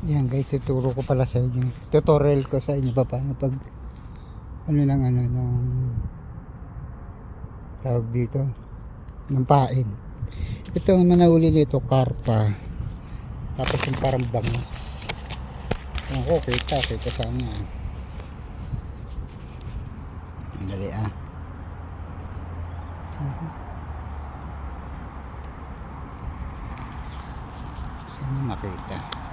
Yan guys, tuturo ko pala sa inyo, tutorial ko sa inyo pa paano pag ano ng tawag dito ng pain. Ito ang manahuli nito, karpa, tapos yung parang bangus. Ako kita sana. Ang dali sana makita.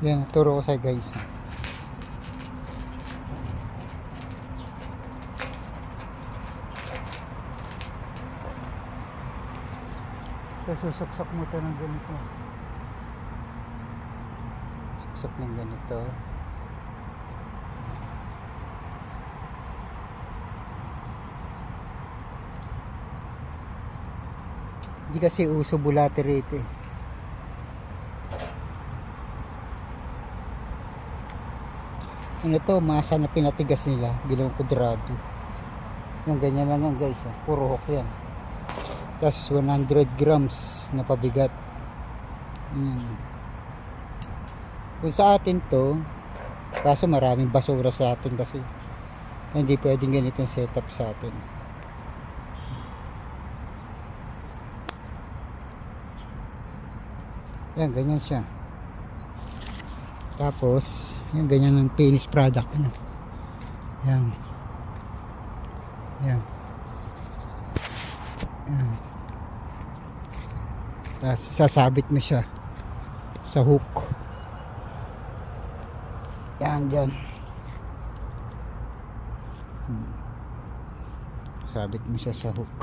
Yan, turo ko sa guys. Susuksak mo ito ng ganito. Suksak ng ganito. Hindi kasi uso bulate rito eh. Ano to, masa na pinatigas nila, bilang kudrado. Yan, ganyan lang yan guys, puro hook yan. Tapos 100 grams na pabigat. Kung sa atin to, kaso maraming basura sa atin kasi hindi pwedeng ganitong setup sa atin. Yan, ganyan siya. Tapos yan, ganyan ang finished product na. Yan. Yan. Yan. Tapos sasabit mo siya sa hook. Yan, dyan. Sabit mo siya sa hook.